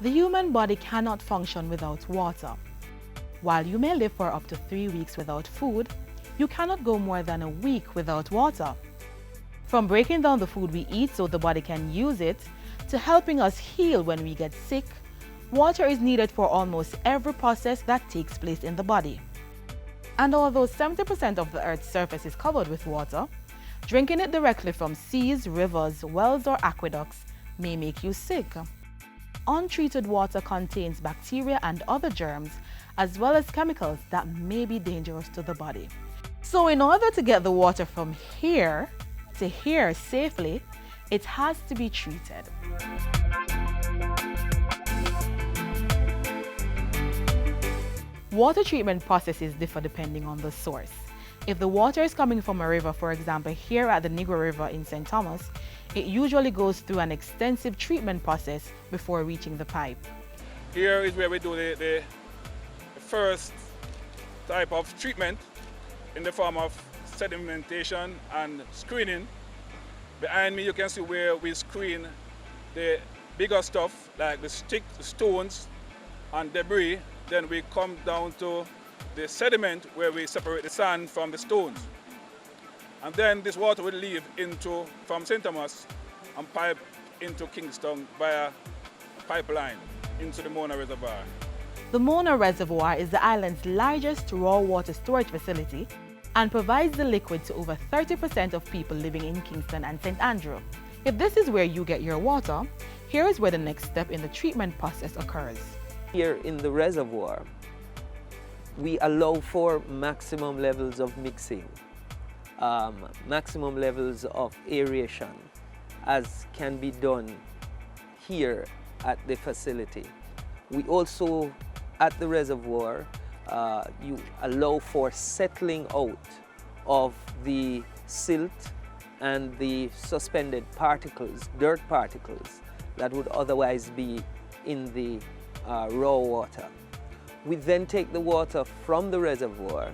The human body cannot function without water. While you may live for up to 3 weeks without food, you cannot go more than a week without water. From breaking down the food we eat so the body can use it, to helping us heal when we get sick, water is needed for almost every process that takes place in the body. And although 70% of the Earth's surface is covered with water, drinking it directly from seas, rivers, wells or aqueducts may make you sick. Untreated water contains bacteria and other germs, as well as chemicals that may be dangerous to the body. So in order to get the water from here to here safely, it has to be treated. Water treatment processes differ depending on the source. If the water is coming from a river, for example here at the Negro River in St. Thomas, it usually goes through an extensive treatment process before reaching the pipe. Here is where we do the first type of treatment in the form of sedimentation and screening. Behind me you can see where we screen the bigger stuff like the sticks, the stones and debris. Then we come down to the sediment where we separate the sand from the stones. And then this water will leave from St. Thomas and pipe into Kingston via pipeline into the Mona Reservoir. The Mona Reservoir is the island's largest raw water storage facility and provides the liquid to over 30% of people living in Kingston and St. Andrew. If this is where you get your water, here is where the next step in the treatment process occurs. Here in the reservoir, we allow for maximum levels of mixing, maximum levels of aeration, as can be done here at the facility. We also, at the reservoir, you allow for settling out of the silt and the suspended particles, dirt particles, that would otherwise be in the raw water. We then take the water from the reservoir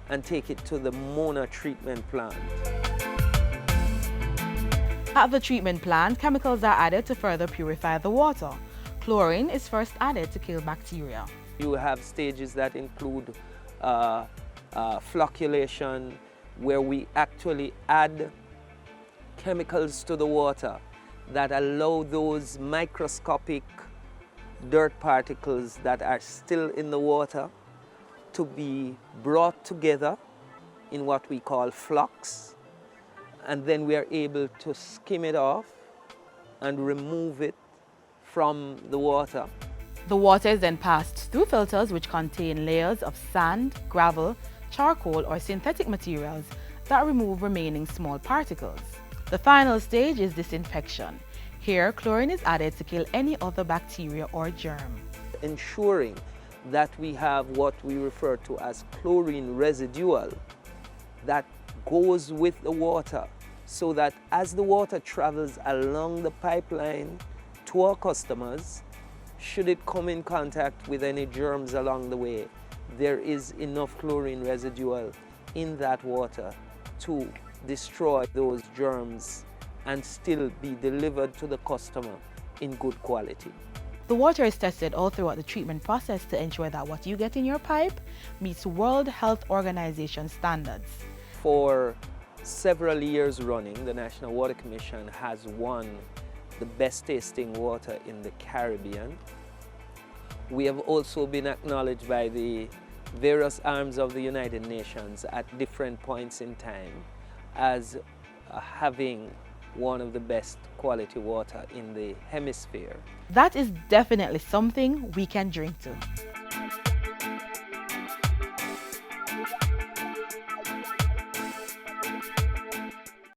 and take it to the Mona treatment plant. At the treatment plant, chemicals are added to further purify the water. Chlorine is first added to kill bacteria. You have stages that include flocculation, where we actually add chemicals to the water that allow those microscopic dirt particles that are still in the water to be brought together in what we call flocks, and then we are able to skim it off and remove it from the water. The water is then passed through filters which contain layers of sand, gravel, charcoal or synthetic materials that remove remaining small particles. The final stage is disinfection. Here, chlorine is added to kill any other bacteria or germ. Ensuring that we have what we refer to as chlorine residual that goes with the water, so that as the water travels along the pipeline to our customers, should it come in contact with any germs along the way, there is enough chlorine residual in that water to destroy those germs and still be delivered to the customer in good quality. The water is tested all throughout the treatment process to ensure that what you get in your pipe meets World Health Organization standards. For several years running, the National Water Commission has won the best tasting water in the Caribbean. We have also been acknowledged by the various arms of the United Nations at different points in time as having one of the best quality water in the hemisphere. That is definitely something we can drink to.